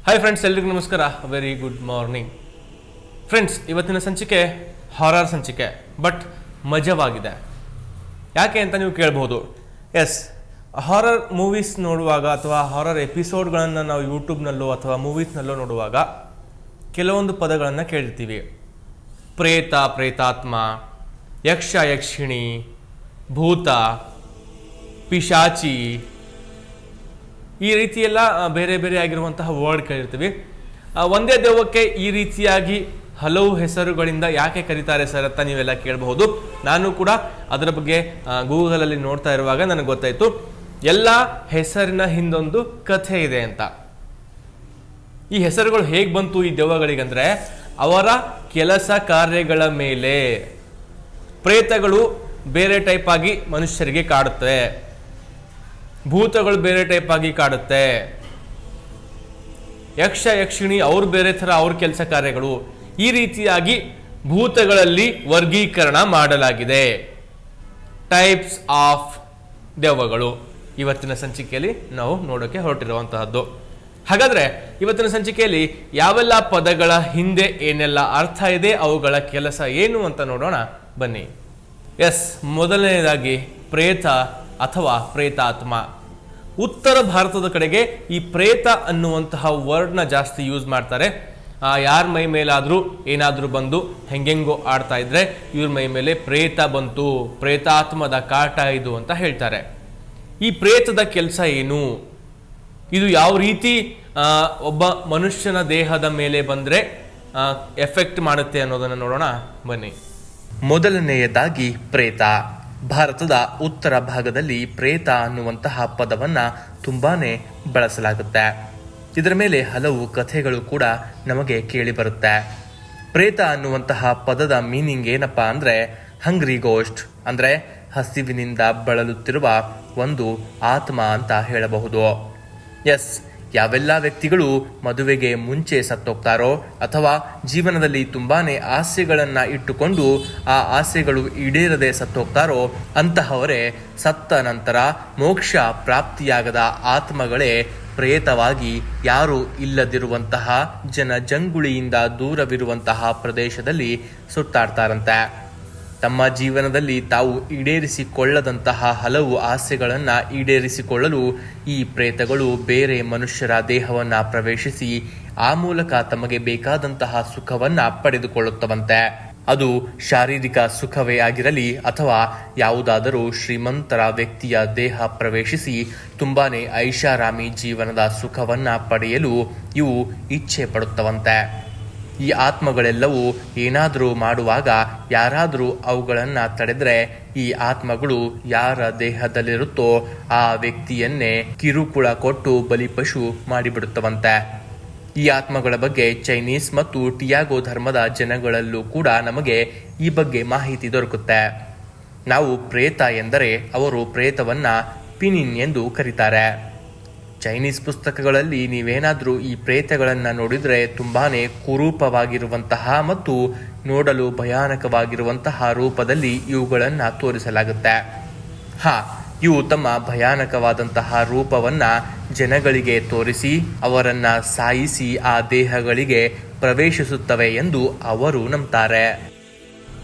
Hi friends, ಎಲ್ರಿಗೂ ನಮಸ್ಕಾರ. Very good morning friends. ಇವತ್ತಿನ ಸಂಚಿಕೆ ಹಾರರ್ ಸಂಚಿಕೆ, ಬಟ್ ಮಜವಾಗಿದೆ. ಯಾಕೆ ಅಂತ ನೀವು ಕೇಳ್ಬೋದು. ಎಸ್, ಹಾರರ್ ಮೂವೀಸ್ ನೋಡುವಾಗ ಅಥವಾ ಹಾರರ್ ಎಪಿಸೋಡ್ಗಳನ್ನು ನಾವು ಯೂಟ್ಯೂಬ್ನಲ್ಲೋ ಅಥವಾ ಮೂವೀಸ್ನಲ್ಲೋ ನೋಡುವಾಗ ಕೆಲವೊಂದು ಪದಗಳನ್ನು ಕೇಳಿರ್ತೀವಿ. ಪ್ರೇತ, ಪ್ರೇತಾತ್ಮ, ಯಕ್ಷ, ಯಕ್ಷಿಣಿ, ಭೂತ, ಪಿಶಾಚಿ, ಈ ರೀತಿಯೆಲ್ಲ ಬೇರೆ ಬೇರೆ ಆಗಿರುವಂತಹ ವರ್ಡ್ ಕೇಳಿರ್ತೀವಿ. ಒಂದೇ ದೆವ್ವಕ್ಕೆ ಈ ರೀತಿಯಾಗಿ ಹಲವು ಹೆಸರುಗಳಿಂದ ಯಾಕೆ ಕರೀತಾರೆ ಸರ್ ಅಂತ ನೀವೆಲ್ಲ ಕೇಳಬಹುದು. ನಾನು ಕೂಡ ಅದರ ಬಗ್ಗೆ ಗೂಗಲಲ್ಲಿ ನೋಡ್ತಾ ಇರುವಾಗ ನನಗೆ ಗೊತ್ತಾಯಿತು, ಎಲ್ಲ ಹೆಸರಿನ ಹಿಂದೊಂದು ಕಥೆ ಇದೆ ಅಂತ. ಈ ಹೆಸರುಗಳು ಹೇಗೆ ಬಂತು ಈ ದೆವ್ವಗಳಿಗಂದ್ರೆ, ಅವರ ಕೆಲಸ ಕಾರ್ಯಗಳ ಮೇಲೆ. ಪ್ರೇತಗಳು ಬೇರೆ ಟೈಪ್ ಆಗಿ ಮನುಷ್ಯರಿಗೆ ಕಾಡುತ್ತವೆ, ಭೂತಗಳು ಬೇರೆ ಟೈಪ್ ಆಗಿ ಕಾಡುತ್ತೆ, ಯಕ್ಷ ಯಕ್ಷಿಣಿ ಅವ್ರು ಬೇರೆ ಥರ ಅವ್ರ ಕೆಲಸ ಕಾರ್ಯಗಳು. ಈ ರೀತಿಯಾಗಿ ಭೂತಗಳಲ್ಲಿ ವರ್ಗೀಕರಣ ಮಾಡಲಾಗಿದೆ. ಟೈಪ್ಸ್ ಆಫ್ ದೆವ್ವಗಳು ಇವತ್ತಿನ ಸಂಚಿಕೆಯಲ್ಲಿ ನಾವು ನೋಡೋಕೆ ಹೊರಟಿರುವಂತಹದ್ದು. ಹಾಗಾದ್ರೆ ಇವತ್ತಿನ ಸಂಚಿಕೆಯಲ್ಲಿ ಯಾವೆಲ್ಲ ಪದಗಳ ಹಿಂದೆ ಏನೆಲ್ಲ ಅರ್ಥ ಇದೆ, ಅವುಗಳ ಕೆಲಸ ಏನು ಅಂತ ನೋಡೋಣ ಬನ್ನಿ. ಎಸ್, ಮೊದಲನೇದಾಗಿ ಪ್ರೇತ ಅಥವಾ ಪ್ರೇತಾತ್ಮ. ಉತ್ತರ ಭಾರತದ ಕಡೆಗೆ ಈ ಪ್ರೇತ ಅನ್ನುವಂತಹ ವರ್ಡ್ನ ಜಾಸ್ತಿ ಯೂಸ್ ಮಾಡ್ತಾರೆ. ಯಾರ ಮೈ ಮೇಲಾದರೂ ಏನಾದರೂ ಬಂದು ಹೆಂಗೆಂಗೋ ಆಡ್ತಾ ಇದ್ರೆ ಇವ್ರ ಮೈ ಮೇಲೆ ಪ್ರೇತ ಬಂತು, ಪ್ರೇತಾತ್ಮದ ಕಾಟ ಇದು ಅಂತ ಹೇಳ್ತಾರೆ. ಈ ಪ್ರೇತದ ಕೆಲಸ ಏನು, ಇದು ಯಾವ ರೀತಿ ಒಬ್ಬ ಮನುಷ್ಯನ ದೇಹದ ಮೇಲೆ ಬಂದರೆ ಎಫೆಕ್ಟ್ ಮಾಡುತ್ತೆ ಅನ್ನೋದನ್ನು ನೋಡೋಣ ಬನ್ನಿ. ಮೊದಲನೆಯದಾಗಿ ಪ್ರೇತ. ಭಾರತದ ಉತ್ತರ ಭಾಗದಲ್ಲಿ ಪ್ರೇತ ಅನ್ನುವಂತಹ ಪದವನ್ನು ತುಂಬಾನೇ ಬಳಸಲಾಗುತ್ತೆ. ಇದರ ಮೇಲೆ ಹಲವು ಕಥೆಗಳು ಕೂಡ ನಮಗೆ ಕೇಳಿ ಬರುತ್ತೆ. ಪ್ರೇತ ಅನ್ನುವಂತಹ ಪದದ ಮೀನಿಂಗ್ ಏನಪ್ಪಾ ಅಂದ್ರೆ, ಹಂಗ್ರಿ ಗೋಸ್ಟ್ ಅಂದ್ರೆ ಹಸಿವಿನಿಂದ ಬಳಲುತ್ತಿರುವ ಒಂದು ಆತ್ಮ ಅಂತ ಹೇಳಬಹುದು. ಎಸ್, ಯಾವೆಲ್ಲ ವ್ಯಕ್ತಿಗಳು ಮದುವೆಗೆ ಮುಂಚೆ ಸತ್ತೋಗ್ತಾರೋ ಅಥವಾ ಜೀವನದಲ್ಲಿ ತುಂಬಾನೇ ಆಸೆಗಳನ್ನ ಇಟ್ಟುಕೊಂಡು ಆ ಆಸೆಗಳು ಈಡೇರದೆ ಸತ್ತೋಗ್ತಾರೋ ಅಂತಹವರೇ ಸತ್ತ ನಂತರ ಮೋಕ್ಷ ಪ್ರಾಪ್ತಿಯಾಗದ ಆತ್ಮಗಳೇ ಪ್ರೇತವಾಗಿ ಯಾರು ಇಲ್ಲದಿರುವಂತಹ ಜನಜಂಗುಳಿಯಿಂದ ದೂರವಿರುವಂತಹ ಪ್ರದೇಶದಲ್ಲಿ ಸುತ್ತಾಡ್ತಾರಂತೆ. ತಮ್ಮ ಜೀವನದಲ್ಲಿ ತಾವು ಈಡೇರಿಸಿಕೊಳ್ಳದಂತಹ ಹಲವು ಆಸೆಗಳನ್ನು ಈಡೇರಿಸಿಕೊಳ್ಳಲು ಈ ಪ್ರೇತಗಳು ಬೇರೆ ಮನುಷ್ಯರ ದೇಹವನ್ನು ಪ್ರವೇಶಿಸಿ ಆ ಮೂಲಕ ತಮಗೆ ಬೇಕಾದಂತಹ ಸುಖವನ್ನ ಪಡೆದುಕೊಳ್ಳುತ್ತವಂತೆ. ಅದು ಶಾರೀರಿಕ ಸುಖವೇ ಆಗಿರಲಿ ಅಥವಾ ಯಾವುದಾದರೂ ಶ್ರೀಮಂತರ ವ್ಯಕ್ತಿಯ ದೇಹ ಪ್ರವೇಶಿಸಿ ತುಂಬಾನೇ ಐಷಾರಾಮಿ ಜೀವನದ ಸುಖವನ್ನ ಪಡೆಯಲು ಇವು ಇಚ್ಛೆ ಪಡುತ್ತವಂತೆ. ಈ ಆತ್ಮಗಳೆಲ್ಲವೂ ಏನಾದರೂ ಮಾಡುವಾಗ ಯಾರಾದರೂ ಅವುಗಳನ್ನು ತಡೆದ್ರೆ ಈ ಆತ್ಮಗಳು ಯಾರ ದೇಹದಲ್ಲಿರುತ್ತೋ ಆ ವ್ಯಕ್ತಿಯನ್ನೇ ಕಿರುಕುಳ ಕೊಟ್ಟು ಬಲಿಪಶು ಮಾಡಿಬಿಡುತ್ತವಂತೆ. ಈ ಆತ್ಮಗಳ ಬಗ್ಗೆ ಚೈನೀಸ್ ಮತ್ತು ಟಿಯಾಗೋ ಧರ್ಮದ ಜನಗಳಲ್ಲೂ ಕೂಡ ನಮಗೆ ಈ ಬಗ್ಗೆ ಮಾಹಿತಿ ದೊರಕುತ್ತೆ. ನಾವು ಪ್ರೇತ ಎಂದರೆ ಅವರು ಪ್ರೇತವನ್ನ ಪಿನಿನ್ ಎಂದು ಕರೀತಾರೆ. ಚೈನೀಸ್ ಪುಸ್ತಕಗಳಲ್ಲಿ ನೀವೇನಾದರೂ ಈ ಪ್ರೇತಗಳನ್ನು ನೋಡಿದರೆ ತುಂಬಾನೇ ಕುರೂಪವಾಗಿರುವಂತಹ ಮತ್ತು ನೋಡಲು ಭಯಾನಕವಾಗಿರುವಂತಹ ರೂಪದಲ್ಲಿ ಇವುಗಳನ್ನು ತೋರಿಸಲಾಗುತ್ತೆ. ಇವು ತಮ್ಮ ಭಯಾನಕವಾದಂತಹ ರೂಪವನ್ನ ಜನಗಳಿಗೆ ತೋರಿಸಿ ಅವರನ್ನ ಸಾಯಿಸಿ ಆ ದೇಹಗಳಿಗೆ ಪ್ರವೇಶಿಸುತ್ತವೆ ಎಂದು ಅವರು ನಂಬ್ತಾರೆ.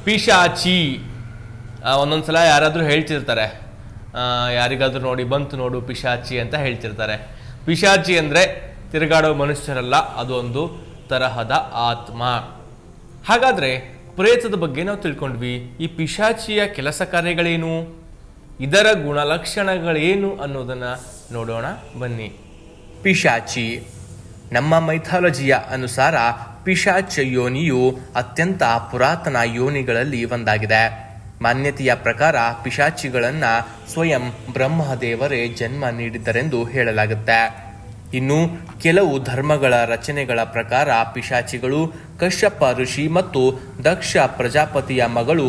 ಪಿಶಾಚಿ ಒಂದೊಂದ್ಸಲ ಯಾರಾದರೂ ಹೇಳ್ತಿರ್ತಾರೆ, ಯಾರಿಗಾದ್ರೂ ನೋಡಿ ಬಂತು ನೋಡು ಪಿಶಾಚಿ ಅಂತ ಹೇಳ್ತಿರ್ತಾರೆ. ಪಿಶಾಚಿ ಅಂದರೆ ತಿರುಗಾಡೋ ಮನುಷ್ಯರಲ್ಲ, ಅದು ಒಂದು ತರಹದ ಆತ್ಮ. ಹಾಗಾದ್ರೆ ಪ್ರೇತದ ಬಗ್ಗೆ ನಾವು ತಿಳ್ಕೊಂಡ್ವಿ. ಈ ಪಿಶಾಚಿಯ ಕೆಲಸ ಕಾರ್ಯಗಳೇನು, ಇದರ ಗುಣಲಕ್ಷಣಗಳೇನು ಅನ್ನೋದನ್ನ ನೋಡೋಣ ಬನ್ನಿ. ಪಿಶಾಚಿ. ನಮ್ಮ ಮೈಥಾಲಜಿಯ ಅನುಸಾರ ಪಿಶಾಚ ಯೋನಿಯು ಅತ್ಯಂತ ಪುರಾತನ ಯೋನಿಗಳಲ್ಲಿ ಒಂದಾಗಿದೆ. ಮಾನ್ಯತೆಯ ಪ್ರಕಾರ ಪಿಶಾಚಿಗಳನ್ನ ಸ್ವಯಂ ಬ್ರಹ್ಮದೇವರೇ ಜನ್ಮ ನೀಡಿದ್ದರೆಂದು ಹೇಳಲಾಗುತ್ತೆ. ಇನ್ನು ಕೆಲವು ಧರ್ಮಗಳ ರಚನೆಗಳ ಪ್ರಕಾರ ಪಿಶಾಚಿಗಳು ಕಶ್ಯಪ ಋಷಿ ಮತ್ತು ದಕ್ಷ ಪ್ರಜಾಪತಿಯ ಮಗಳು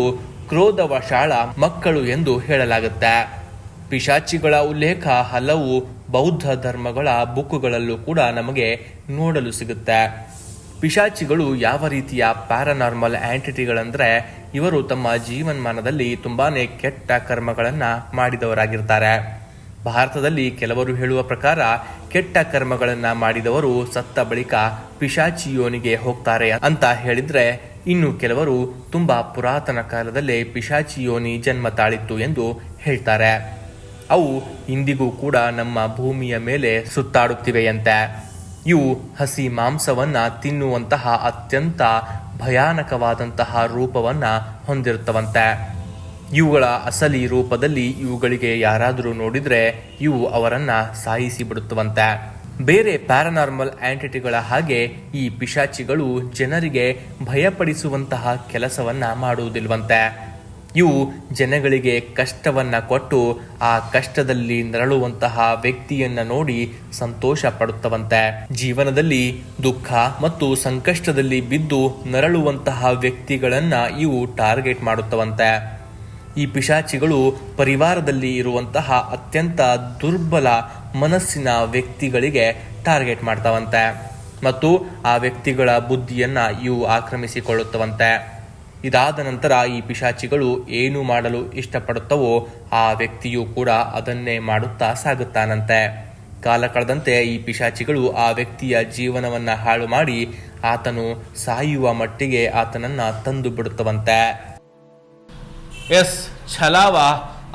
ಕ್ರೋಧವಶಾಳ ಮಕ್ಕಳು ಎಂದು ಹೇಳಲಾಗುತ್ತೆ. ಪಿಶಾಚಿಗಳ ಉಲ್ಲೇಖ ಹಲವು ಬೌದ್ಧ ಧರ್ಮಗಳ ಬುಕ್ಕುಗಳಲ್ಲೂ ಕೂಡ ನಮಗೆ ನೋಡಲು ಸಿಗುತ್ತೆ. ಪಿಶಾಚಿಗಳು ಯಾವ ರೀತಿಯ ಪ್ಯಾರಾನಾರ್ಮಲ್ ಆಂಟಿಟಿಗಳಂದ್ರೆ, ಇವರು ತಮ್ಮ ಜೀವನ್ಮಾನದಲ್ಲಿ ತುಂಬಾನೇ ಕೆಟ್ಟ ಕರ್ಮಗಳನ್ನ ಮಾಡಿದವರಾಗಿರ್ತಾರೆ. ಭಾರತದಲ್ಲಿ ಕೆಲವರು ಹೇಳುವ ಪ್ರಕಾರ ಕೆಟ್ಟ ಕರ್ಮಗಳನ್ನ ಮಾಡಿದವರು ಸತ್ತ ಬಳಿಕ ಪಿಶಾಚಿ ಯೋನಿಗೆ ಹೋಗ್ತಾರೆ ಅಂತ ಹೇಳಿದ್ರೆ, ಇನ್ನು ಕೆಲವರು ತುಂಬಾ ಪುರಾತನ ಕಾಲದಲ್ಲೇ ಪಿಶಾಚಿ ಯೋನಿ ಜನ್ಮ ತಾಳಿತ್ತು ಎಂದು ಹೇಳ್ತಾರೆ. ಅವು ಇಂದಿಗೂ ಕೂಡ ನಮ್ಮ ಭೂಮಿಯ ಮೇಲೆ ಸುತ್ತಾಡುತ್ತಿವೆಯಂತೆ. ಇವು ಹಸಿ ಮಾಂಸವನ್ನ ತಿನ್ನುವಂತಹ ಅತ್ಯಂತ ಭಯಾನಕವಾದಂತಹ ರೂಪವನ್ನ ಹೊಂದಿರುತ್ತವಂತೆ. ಇವುಗಳ ಅಸಲಿ ರೂಪದಲ್ಲಿ ಇವುಗಳಿಗೆ ಯಾರಾದರೂ ನೋಡಿದ್ರೆ ಇವು ಅವರನ್ನ ಸಾಯಿಸಿ ಬಿಡುತ್ತವಂತೆ. ಬೇರೆ ಪ್ಯಾರಾನಾರ್ಮಲ್ ಆಂಟಿಟಿಗಳ ಹಾಗೆ ಈ ಪಿಶಾಚಿಗಳು ಜನರಿಗೆ ಭಯಪಡಿಸುವಂತಹ ಕೆಲಸವನ್ನ ಮಾಡುವುದಿಲ್ವಂತೆ. ಇವು ಜನಗಳಿಗೆ ಕಷ್ಟವನ್ನ ಕೊಟ್ಟು ಆ ಕಷ್ಟದಲ್ಲಿ ನರಳುವಂತಹ ವ್ಯಕ್ತಿಯನ್ನ ನೋಡಿ ಸಂತೋಷ ಪಡುತ್ತವಂತೆ. ಜೀವನದಲ್ಲಿ ದುಃಖ ಮತ್ತು ಸಂಕಷ್ಟದಲ್ಲಿ ಬಿದ್ದು ನರಳುವಂತಹ ವ್ಯಕ್ತಿಗಳನ್ನ ಇವು ಟಾರ್ಗೆಟ್ ಮಾಡುತ್ತವಂತೆ. ಈ ಪಿಶಾಚಿಗಳು ಪರಿವಾರದಲ್ಲಿ ಇರುವಂತಹ ಅತ್ಯಂತ ದುರ್ಬಲ ಮನಸ್ಸಿನ ವ್ಯಕ್ತಿಗಳಿಗೆ ಟಾರ್ಗೆಟ್ ಮಾಡ್ತಾವಂತೆ ಮತ್ತು ಆ ವ್ಯಕ್ತಿಗಳ ಬುದ್ಧಿಯನ್ನ ಇವು ಆಕ್ರಮಿಸಿಕೊಳ್ಳುತ್ತವಂತೆ. ಇದಾದ ನಂತರ ಈ ಪಿಶಾಚಿಗಳು ಏನು ಮಾಡಲು ಇಷ್ಟಪಡುತ್ತವೋ ಆ ವ್ಯಕ್ತಿಯು ಕೂಡ ಅದನ್ನೇ ಮಾಡುತ್ತಾ ಸಾಗುತ್ತಾನಂತೆ. ಕಾಲ ಕಳೆದಂತೆ ಈ ಪಿಶಾಚಿಗಳು ಆ ವ್ಯಕ್ತಿಯ ಜೀವನವನ್ನ ಹಾಳು ಮಾಡಿ ಆತನು ಸಾಯುವ ಮಟ್ಟಿಗೆ ಆತನನ್ನ ತಂದು ಬಿಡುತ್ತವಂತೆ. ಛಲಾವ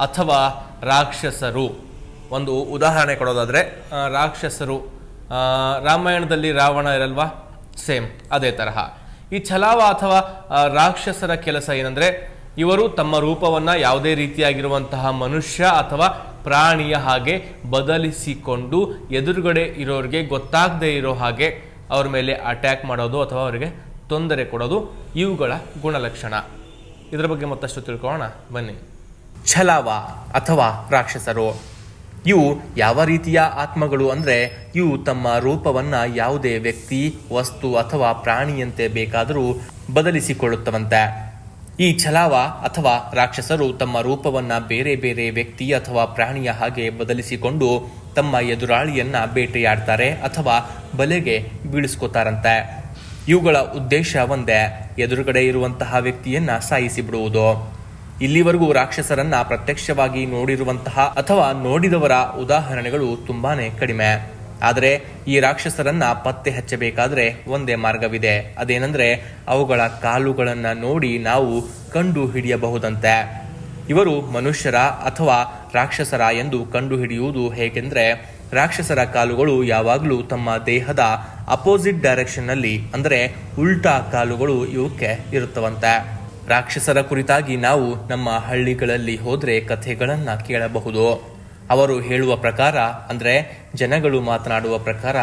ಅಥವಾ ರಾಕ್ಷಸರು. ಒಂದು ಉದಾಹರಣೆ ಕೊಡೋದಾದ್ರೆ, ರಾಕ್ಷಸರು ರಾಮಾಯಣದಲ್ಲಿ ರಾವಣ ಇರಲ್ವಾ, ಸೇಮ್ ಅದೇ ತರಹ ಈ ಛಲಾವ ಅಥವಾ ರಾಕ್ಷಸರ ಕೆಲಸ ಏನಂದ್ರೆ, ಇವರು ತಮ್ಮ ರೂಪವನ್ನ ಯಾವುದೇ ರೀತಿಯಾಗಿರುವಂತಹ ಮನುಷ್ಯ ಅಥವಾ ಪ್ರಾಣಿಯ ಹಾಗೆ ಬದಲಿಸಿಕೊಂಡು ಎದುರುಗಡೆ ಇರೋರಿಗೆ ಗೊತ್ತಾಗದೇ ಇರೋ ಹಾಗೆ ಅವ್ರ ಮೇಲೆ ಅಟ್ಯಾಕ್ ಮಾಡೋದು ಅಥವಾ ಅವರಿಗೆ ತೊಂದರೆ ಕೊಡೋದು ಇವುಗಳ ಗುಣಲಕ್ಷಣ. ಇದರ ಬಗ್ಗೆ ಮತ್ತಷ್ಟು ತಿಳ್ಕೊಳ್ಳೋಣ ಬನ್ನಿ. ಛಲಾವ ಅಥವಾ ರಾಕ್ಷಸರು ಇವು ಯಾವ ರೀತಿಯ ಆತ್ಮಗಳು ಅಂದ್ರೆ, ಇವು ತಮ್ಮ ರೂಪವನ್ನ ಯಾವುದೇ ವ್ಯಕ್ತಿ, ವಸ್ತು ಅಥವಾ ಪ್ರಾಣಿಯಂತೆ ಬೇಕಾದರೂ ಬದಲಿಸಿಕೊಳ್ಳುತ್ತವಂತೆ. ಈ ಛಲಾವ ಅಥವಾ ರಾಕ್ಷಸರು ತಮ್ಮ ರೂಪವನ್ನ ಬೇರೆ ಬೇರೆ ವ್ಯಕ್ತಿ ಅಥವಾ ಪ್ರಾಣಿಯ ಹಾಗೆ ಬದಲಿಸಿಕೊಂಡು ತಮ್ಮ ಎದುರಾಳಿಯನ್ನ ಬೇಟೆಯಾಡ್ತಾರೆ ಅಥವಾ ಬಲೆಗೆ ಬೀಳಿಸ್ಕೋತಾರಂತೆ. ಇವುಗಳ ಉದ್ದೇಶ ಒಂದೇ, ಎದುರುಗಡೆ ಇರುವಂತಹ ವ್ಯಕ್ತಿಯನ್ನ ಸಾಯಿಸಿ ಬಿಡುವುದು. ಇಲ್ಲಿವರೆಗೂ ರಾಕ್ಷಸರನ್ನ ಪ್ರತ್ಯಕ್ಷವಾಗಿ ನೋಡಿರುವಂತಹ ಅಥವಾ ನೋಡಿದವರ ಉದಾಹರಣೆಗಳು ತುಂಬಾನೇ ಕಡಿಮೆ. ಆದರೆ ಈ ರಾಕ್ಷಸರನ್ನ ಪತ್ತೆ ಹಚ್ಚಬೇಕಾದ್ರೆ ಒಂದೇ ಮಾರ್ಗವಿದೆ. ಅದೇನೆಂದ್ರೆ, ಅವುಗಳ ಕಾಲುಗಳನ್ನ ನೋಡಿ ನಾವು ಕಂಡು ಹಿಡಿಯಬಹುದಂತೆ. ಇವರು ಮನುಷ್ಯರ ಅಥವಾ ರಾಕ್ಷಸರ ಎಂದು ಕಂಡು ಹಿಡಿಯುವುದು ಹೇಗೆಂದ್ರೆ, ರಾಕ್ಷಸರ ಕಾಲುಗಳು ಯಾವಾಗಲೂ ತಮ್ಮ ದೇಹದ ಅಪೋಸಿಟ್ ಡೈರೆಕ್ಷನ್ ನಲ್ಲಿ ಅಂದರೆ ಉಲ್ಟಾ ಕಾಲುಗಳು ಇವಕ್ಕೆ ಇರುತ್ತವಂತೆ. ರಾಕ್ಷಸರ ಕುರಿತಾಗಿ ನಾವು ನಮ್ಮ ಹಳ್ಳಿಗಳಲ್ಲಿ ಹೋದ್ರೆ ಕಥೆಗಳನ್ನ ಕೇಳಬಹುದು. ಅವರು ಹೇಳುವ ಪ್ರಕಾರ ಅಂದ್ರೆ ಜನಗಳು ಮಾತನಾಡುವ ಪ್ರಕಾರ,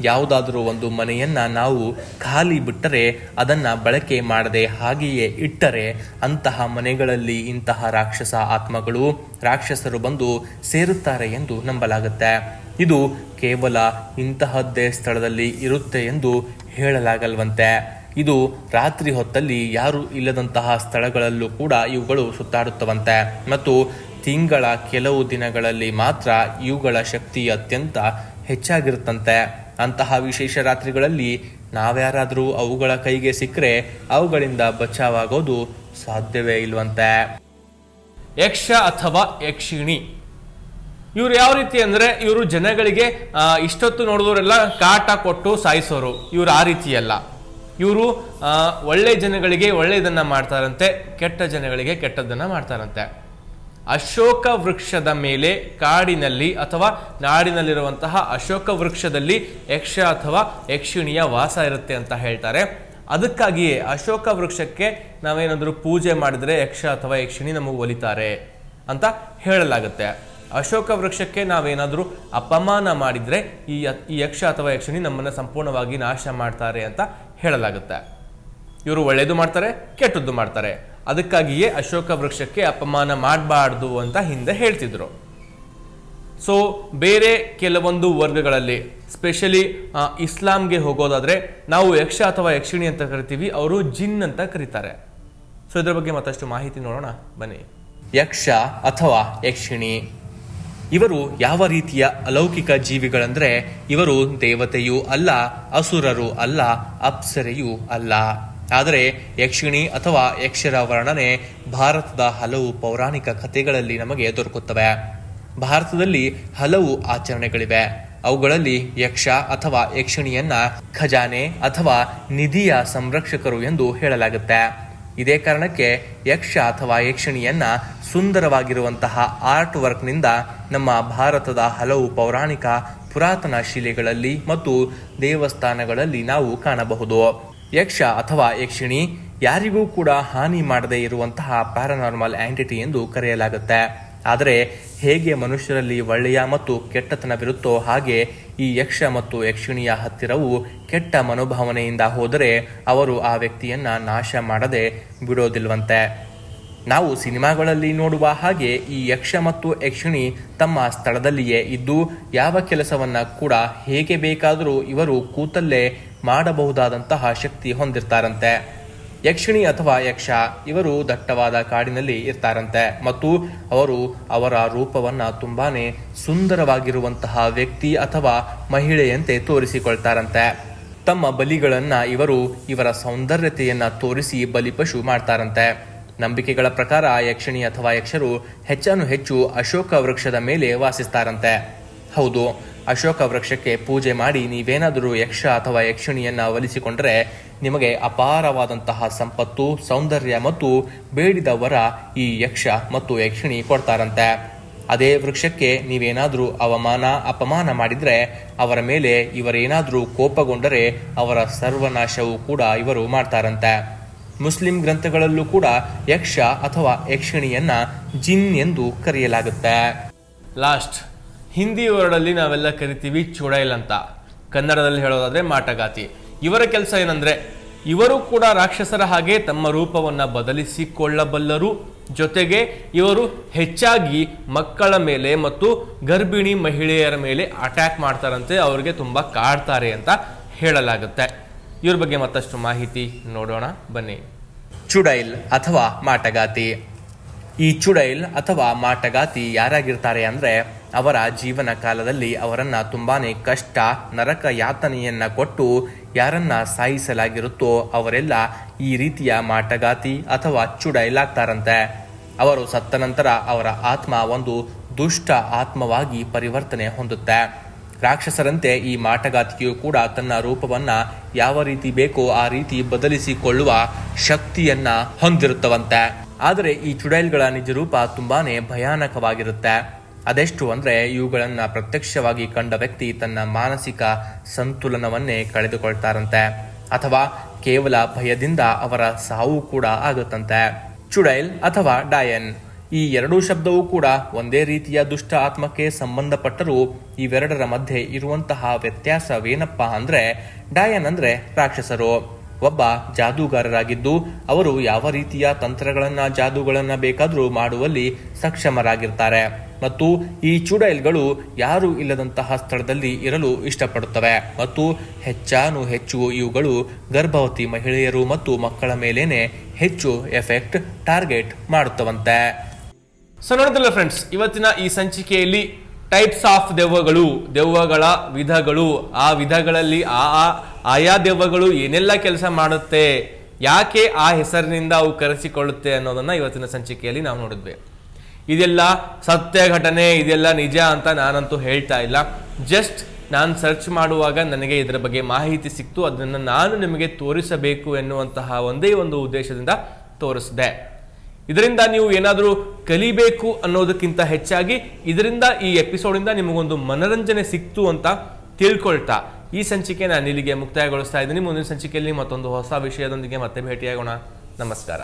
ಯಾವುದಾದರೂ ಒಂದು ಮನೆಯನ್ನ ನಾವು ಖಾಲಿ ಬಿಟ್ಟರೆ, ಅದನ್ನ ಬಳಕೆ ಮಾಡದೆ ಹಾಗೆಯೇ ಇಟ್ಟರೆ ಅಂತಹ ಮನೆಗಳಲ್ಲಿ ಇಂತಹ ರಾಕ್ಷಸ ಆತ್ಮಗಳು, ರಾಕ್ಷಸರು ಬಂದು ಸೇರುತ್ತಾರೆ ಎಂದು ನಂಬಲಾಗುತ್ತೆ. ಇದು ಕೇವಲ ಇಂತಹದ್ದೇ ಸ್ಥಳದಲ್ಲಿ ಇರುತ್ತೆ ಎಂದು ಹೇಳಲಾಗಲ್ವಂತೆ. ಇದು ರಾತ್ರಿ ಹೊತ್ತಲ್ಲಿ ಯಾರು ಇಲ್ಲದಂತಹ ಸ್ಥಳಗಳಲ್ಲೂ ಕೂಡ ಇವುಗಳು ಸುತ್ತಾಡುತ್ತವಂತೆ ಮತ್ತು ತಿಂಗಳ ಕೆಲವು ದಿನಗಳಲ್ಲಿ ಮಾತ್ರ ಇವುಗಳ ಶಕ್ತಿ ಅತ್ಯಂತ ಹೆಚ್ಚಾಗಿರುತ್ತಂತೆ. ಅಂತಹ ವಿಶೇಷ ರಾತ್ರಿಗಳಲ್ಲಿ ನಾವ್ಯಾರಾದರೂ ಅವುಗಳ ಕೈಗೆ ಸಿಕ್ಕರೆ ಅವುಗಳಿಂದ ಬಚಾವಾಗೋದು ಸಾಧ್ಯವೇ ಇಲ್ವಂತೆ. ಯಕ್ಷ ಅಥವಾ ಯಕ್ಷಿಣಿ ಇವ್ರು ಯಾವ ರೀತಿ ಅಂದ್ರೆ, ಇವರು ಜನಗಳಿಗೆ ಇಷ್ಟೊತ್ತು ನೋಡಿದವರೆಲ್ಲ ಕಾಟ ಕೊಟ್ಟು ಸಾಯಿಸೋರು. ಇವರು ಆ ರೀತಿಯಲ್ಲ. ಇವರು ಒಳ್ಳೆ ಜನಗಳಿಗೆ ಒಳ್ಳೆಯದನ್ನ ಮಾಡ್ತಾರಂತೆ, ಕೆಟ್ಟ ಜನಗಳಿಗೆ ಕೆಟ್ಟದ್ದನ್ನ ಮಾಡ್ತಾರಂತೆ. ಅಶೋಕ ವೃಕ್ಷದ ಮೇಲೆ ಕಾಡಿನಲ್ಲಿ ಅಥವಾ ನಾಡಿನಲ್ಲಿರುವಂತಹ ಅಶೋಕ ವೃಕ್ಷದಲ್ಲಿ ಯಕ್ಷ ಅಥವಾ ಯಕ್ಷಿಣಿಯ ವಾಸ ಇರುತ್ತೆ ಅಂತ ಹೇಳ್ತಾರೆ. ಅದಕ್ಕಾಗಿಯೇ ಅಶೋಕ ವೃಕ್ಷಕ್ಕೆ ನಾವೇನಾದರೂ ಪೂಜೆ ಮಾಡಿದ್ರೆ ಯಕ್ಷ ಅಥವಾ ಯಕ್ಷಿಣಿ ನಮಗೆ ಒಲಿತಾರೆ ಅಂತ ಹೇಳಲಾಗುತ್ತೆ. ಅಶೋಕ ವೃಕ್ಷಕ್ಕೆ ನಾವೇನಾದರೂ ಅಪಮಾನ ಮಾಡಿದ್ರೆ ಈ ಯಕ್ಷ ಅಥವಾ ಯಕ್ಷಿಣಿ ನಮ್ಮನ್ನು ಸಂಪೂರ್ಣವಾಗಿ ನಾಶ ಮಾಡ್ತಾರೆ ಅಂತ ಹೇಳಲಾಗುತ್ತೆ. ಇವರು ಒಳ್ಳೆಯದು ಮಾಡ್ತಾರೆ, ಕೆಟ್ಟದ್ದು ಮಾಡ್ತಾರೆ. ಅದಕ್ಕಾಗಿಯೇ ಅಶೋಕ ವೃಕ್ಷಕ್ಕೆ ಅಪಮಾನ ಮಾಡಬಾರ್ದು ಅಂತ ಹಿಂದೆ ಹೇಳ್ತಿದ್ರು. ಸೊ ಬೇರೆ ಕೆಲವೊಂದು ವರ್ಗಗಳಲ್ಲಿ, ಸ್ಪೆಷಲಿ ಇಸ್ಲಾಂಗೆ ಹೋಗೋದಾದ್ರೆ ನಾವು ಯಕ್ಷ ಅಥವಾ ಯಕ್ಷಿಣಿ ಅಂತ ಕರಿತೀವಿ, ಅವರು ಜಿನ್ ಅಂತ ಕರೀತಾರೆ. ಸೊ ಇದ್ರ ಬಗ್ಗೆ ಮತ್ತಷ್ಟು ಮಾಹಿತಿ ನೋಡೋಣ ಬನ್ನಿ. ಯಕ್ಷ ಅಥವಾ ಯಕ್ಷಿಣಿ ಇವರು ಯಾವ ರೀತಿಯ ಅಲೌಕಿಕ ಜೀವಿಗಳಂದ್ರೆ, ಇವರು ದೇವತೆಯೂ ಅಲ್ಲ, ಅಸುರರು ಅಲ್ಲ, ಅಪ್ಸರೆಯೂ ಅಲ್ಲ. ಆದರೆ ಯಕ್ಷಿಣಿ ಅಥವಾ ಯಕ್ಷರ ವರ್ಣನೆ ಭಾರತದ ಹಲವು ಪೌರಾಣಿಕ ಕಥೆಗಳಲ್ಲಿ ನಮಗೆ ದೊರಕುತ್ತವೆ. ಭಾರತದಲ್ಲಿ ಹಲವು ಆಚರಣೆಗಳಿವೆ. ಅವುಗಳಲ್ಲಿ ಯಕ್ಷ ಅಥವಾ ಯಕ್ಷಿಣಿಯನ್ನ ಖಜಾನೆ ಅಥವಾ ನಿಧಿಯ ಸಂರಕ್ಷಕರು ಎಂದು ಹೇಳಲಾಗುತ್ತೆ. ಇದೇ ಕಾರಣಕ್ಕೆ ಯಕ್ಷ ಅಥವಾ ಯಕ್ಷಿಣಿಯನ್ನ ಸುಂದರವಾಗಿರುವಂತಹ ಆರ್ಟ್ ವರ್ಕ್ನಿಂದ ನಮ್ಮ ಭಾರತದ ಹಲವು ಪೌರಾಣಿಕ ಪುರಾತನ ಶಿಲೆಗಳಲ್ಲಿ ಮತ್ತು ದೇವಸ್ಥಾನಗಳಲ್ಲಿ ನಾವು ಕಾಣಬಹುದು. ಯಕ್ಷ ಅಥವಾ ಯಕ್ಷಿಣಿ ಯಾರಿಗೂ ಕೂಡ ಹಾನಿ ಮಾಡದೇ ಇರುವಂತಹ ಪ್ಯಾರಾನಾರ್ಮಲ್ ಆಂಟಿಟಿ ಎಂದು ಕರೆಯಲಾಗುತ್ತೆ. ಆದರೆ ಹೇಗೆ ಮನುಷ್ಯರಲ್ಲಿ ಒಳ್ಳೆಯ ಮತ್ತು ಕೆಟ್ಟತನವಿರುತ್ತೋ ಹಾಗೆ ಈ ಯಕ್ಷ ಮತ್ತು ಯಕ್ಷಿಣಿಯ ಹತ್ತಿರವು ಕೆಟ್ಟ ಮನೋಭಾವನೆಯಿಂದ ಹೋದರೆ ಅವರು ಆ ವ್ಯಕ್ತಿಯನ್ನ ನಾಶ ಮಾಡದೆ ಬಿಡೋದಿಲ್ವಂತೆ. ನಾವು ಸಿನಿಮಾಗಳಲ್ಲಿ ನೋಡುವ ಹಾಗೆ ಈ ಯಕ್ಷ ಮತ್ತು ಯಕ್ಷಿಣಿ ತಮ್ಮ ಸ್ಥಳದಲ್ಲಿಯೇ ಇದ್ದು ಯಾವ ಕೆಲಸವನ್ನ ಕೂಡ ಹೇಗೆ ಬೇಕಾದರೂ ಇವರು ಕೂತಲ್ಲೇ ಮಾಡಬಹುದಾದಂತಹ ಶಕ್ತಿ ಹೊಂದಿರ್ತಾರಂತೆ. ಯಕ್ಷಿಣಿ ಅಥವಾ ಯಕ್ಷ ಇವರು ದಟ್ಟವಾದ ಕಾಡಿನಲ್ಲಿ ಇರ್ತಾರಂತೆ ಮತ್ತು ಅವರು ಅವರ ರೂಪವನ್ನ ತುಂಬಾನೇ ಸುಂದರವಾಗಿರುವಂತಹ ವ್ಯಕ್ತಿ ಅಥವಾ ಮಹಿಳೆಯಂತೆ ತೋರಿಸಿಕೊಳ್ತಾರಂತೆ. ತಮ್ಮ ಬಲಿಗಳನ್ನ ಇವರು ಇವರ ಸೌಂದರ್ಯತೆಯನ್ನ ತೋರಿಸಿ ಬಲಿಪಶು ಮಾಡ್ತಾರಂತೆ. ನಂಬಿಕೆಗಳ ಪ್ರಕಾರ ಯಕ್ಷಿಣಿ ಅಥವಾ ಯಕ್ಷರು ಹೆಚ್ಚು ಅಶೋಕ ವೃಕ್ಷದ ಮೇಲೆ ವಾಸಿಸ್ತಾರಂತೆ. ಹೌದು, ಅಶೋಕ ವೃಕ್ಷಕ್ಕೆ ಪೂಜೆ ಮಾಡಿ ನೀವೇನಾದರೂ ಯಕ್ಷ ಅಥವಾ ಯಕ್ಷಿಣಿಯನ್ನ ಒಲಿಸಿಕೊಂಡರೆ ನಿಮಗೆ ಅಪಾರವಾದಂತಹ ಸಂಪತ್ತು, ಸೌಂದರ್ಯ ಮತ್ತು ಬೇಡಿದ ವರ ಈ ಯಕ್ಷ ಮತ್ತು ಯಕ್ಷಿಣಿ ಕೊಡ್ತಾರಂತೆ. ಅದೇ ವೃಕ್ಷಕ್ಕೆ ನೀವೇನಾದರೂ ಅಪಮಾನ ಮಾಡಿದ್ರೆ ಅವರ ಮೇಲೆ ಇವರೇನಾದರೂ ಕೋಪಗೊಂಡರೆ ಅವರ ಸರ್ವನಾಶವೂ ಕೂಡ ಇವರು ಮಾಡ್ತಾರಂತೆ. ಮುಸ್ಲಿಂ ಗ್ರಂಥಗಳಲ್ಲೂ ಕೂಡ ಯಕ್ಷ ಅಥವಾ ಯಕ್ಷಿಣಿಯನ್ನ ಜಿನ್ ಎಂದು ಕರೆಯಲಾಗುತ್ತೆ. ಲಾಸ್ಟ್, ಹಿಂದಿ ವರ್ಡಲ್ಲಿ ನಾವೆಲ್ಲ ಕರಿತೀವಿ ಚುಡೈಲ್ ಅಂತ. ಕನ್ನಡದಲ್ಲಿ ಹೇಳೋದಾದ್ರೆ ಮಾಟಗಾತಿ. ಇವರ ಕೆಲಸ ಏನಂದ್ರೆ ಇವರು ಕೂಡ ರಾಕ್ಷಸರ ಹಾಗೆ ತಮ್ಮ ರೂಪವನ್ನ ಬದಲಿಸಿಕೊಳ್ಳಬಲ್ಲರು. ಜೊತೆಗೆ ಇವರು ಹೆಚ್ಚಾಗಿ ಮಕ್ಕಳ ಮೇಲೆ ಮತ್ತು ಗರ್ಭಿಣಿ ಮಹಿಳೆಯರ ಮೇಲೆ ಅಟ್ಯಾಕ್ ಮಾಡ್ತಾರಂತೆ, ಅವ್ರಿಗೆ ತುಂಬಾ ಕಾಡ್ತಾರೆ ಅಂತ ಹೇಳಲಾಗುತ್ತೆ. ಇವ್ರ ಬಗ್ಗೆ ಮತ್ತಷ್ಟು ಮಾಹಿತಿ ನೋಡೋಣ ಬನ್ನಿ. ಚುಡೈಲ್ ಅಥವಾ ಮಾಟಗಾತಿ. ಈ ಚುಡೈಲ್ ಅಥವಾ ಮಾಟಗಾತಿ ಯಾರಾಗಿರ್ತಾರೆ ಅಂದ್ರೆ ಅವರ ಜೀವನ ಕಾಲದಲ್ಲಿ ಅವರನ್ನ ತುಂಬಾನೇ ಕಷ್ಟ, ನರಕ ಯಾತನೆಯನ್ನ ಕೊಟ್ಟು ಯಾರನ್ನ ಸಾಯಿಸಲಾಗಿರುತ್ತೋ ಅವರೆಲ್ಲ ಈ ರೀತಿಯ ಮಾಟಗಾತಿ ಅಥವಾ ಚುಡೈಲ್ ಆಗ್ತಾರಂತೆ. ಅವರು ಸತ್ತ ನಂತರ ಅವರ ಆತ್ಮ ಒಂದು ದುಷ್ಟ ಆತ್ಮವಾಗಿ ಪರಿವರ್ತನೆ ಹೊಂದುತ್ತೆ. ರಾಕ್ಷಸರಂತೆ ಈ ಮಾಟಗಾತಿಯು ಕೂಡ ತನ್ನ ರೂಪವನ್ನ ಯಾವ ರೀತಿ ಬೇಕೋ ಆ ರೀತಿ ಬದಲಿಸಿಕೊಳ್ಳುವ ಶಕ್ತಿಯನ್ನ ಹೊಂದಿರುತ್ತವಂತೆ. ಆದರೆ ಈ ಚುಡೈಲ್ಗಳ ನಿಜ ರೂಪ ತುಂಬಾನೇ ಭಯಾನಕವಾಗಿರುತ್ತೆ. ಅದೆಷ್ಟು ಅಂದ್ರೆ ಇವುಗಳನ್ನ ಪ್ರತ್ಯಕ್ಷವಾಗಿ ಕಂಡ ವ್ಯಕ್ತಿ ತನ್ನ ಮಾನಸಿಕ ಸಂತುಲನವನ್ನೇ ಕಳೆದುಕೊಳ್ತಾರಂತೆ ಅಥವಾ ಕೇವಲ ಭಯದಿಂದ ಅವರ ಸಾವು ಕೂಡ ಆಗುತ್ತಂತೆ. ಚುಡೈಲ್ ಅಥವಾ ಡಯನ್ ಈ ಎರಡೂ ಶಬ್ದವೂ ಕೂಡ ಒಂದೇ ರೀತಿಯ ದುಷ್ಟ ಆತ್ಮಕ್ಕೆ ಸಂಬಂಧಪಟ್ಟರೂ ಇವೆರಡರ ಮಧ್ಯೆ ಇರುವಂತಹ ವ್ಯತ್ಯಾಸವೇನಪ್ಪ ಅಂದ್ರೆ ಡಯನ್ ಅಂದ್ರೆ ರಾಕ್ಷಸರು ಒಬ್ಬ ಜಾದೂಗಾರರಾಗಿದ್ದು ಅವರು ಯಾವ ರೀತಿಯ ತಂತ್ರಗಳನ್ನ ಜಾದೂಗಳನ್ನ ಬೇಕಾದರೂ ಮಾಡುವಲ್ಲಿ ಸಕ್ಷಮರಾಗಿರ್ತಾರೆ. ಮತ್ತು ಈ ಚುಡೈಲ್ಗಳು ಯಾರು ಇಲ್ಲದಂತಹ ಸ್ಥಳದಲ್ಲಿ ಇರಲು ಇಷ್ಟಪಡುತ್ತವೆ ಮತ್ತು ಹೆಚ್ಚು ಇವುಗಳು ಗರ್ಭವತಿ ಮಹಿಳೆಯರು ಮತ್ತು ಮಕ್ಕಳ ಮೇಲೇನೆ ಹೆಚ್ಚು ಎಫೆಕ್ಟ್ ಟಾರ್ಗೆಟ್ ಮಾಡುತ್ತವಂತೆ. ಸೊ ನೋಡಿದ್ರಲ್ಲ ಫ್ರೆಂಡ್ಸ್, ಇವತ್ತಿನ ಈ ಸಂಚಿಕೆಯಲ್ಲಿ ಟೈಪ್ಸ್ ಆಫ್ ದೆವ್ವಗಳು, ದೆವ್ವಗಳ ವಿಧಗಳು, ಆ ವಿಧಗಳಲ್ಲಿ ಆಯಾ ದೆವ್ವಗಳು ಏನೆಲ್ಲ ಕೆಲಸ ಮಾಡುತ್ತೆ, ಯಾಕೆ ಆ ಹೆಸರಿನಿಂದ ಅವು ಕರೆಸಿಕೊಳ್ಳುತ್ತೆ ಅನ್ನೋದನ್ನ ಇವತ್ತಿನ ಸಂಚಿಕೆಯಲ್ಲಿ ನಾವು ನೋಡಿದ್ವಿ. ಇದೆಲ್ಲ ಸತ್ಯ ಘಟನೆ, ಇದೆಲ್ಲ ನಿಜ ಅಂತ ನಾನಂತೂ ಹೇಳ್ತಾ ಇಲ್ಲ. ಜಸ್ಟ್ ನಾನು ಸರ್ಚ್ ಮಾಡುವಾಗ ನನಗೆ ಇದರ ಬಗ್ಗೆ ಮಾಹಿತಿ ಸಿಕ್ತು, ಅದನ್ನು ನಾನು ನಿಮಗೆ ತೋರಿಸಬೇಕು ಎನ್ನುವಂತಹ ಒಂದೇ ಒಂದು ಉದ್ದೇಶದಿಂದ ತೋರಿಸಿದೆ. ಇದರಿಂದ ನೀವು ಏನಾದರೂ ಕಲಿಬೇಕು ಅನ್ನೋದಕ್ಕಿಂತ ಹೆಚ್ಚಾಗಿ ಇದರಿಂದ ಈ ಎಪಿಸೋಡಿಂದ ನಿಮಗೊಂದು ಮನರಂಜನೆ ಸಿಕ್ತು ಅಂತ ತಿಳ್ಕೊಳ್ತಾ ಈ ಸಂಚಿಕೆ ನಾನು ಇಲ್ಲಿಗೆ ಮುಕ್ತಾಯಗೊಳಿಸ್ತಾ ಇದ್ದೀನಿ. ಮುಂದಿನ ಸಂಚಿಕೆಯಲ್ಲಿ ಮತ್ತೊಂದು ಹೊಸ ವಿಷಯದೊಂದಿಗೆ ಮತ್ತೆ ಭೇಟಿಯಾಗೋಣ. ನಮಸ್ಕಾರ.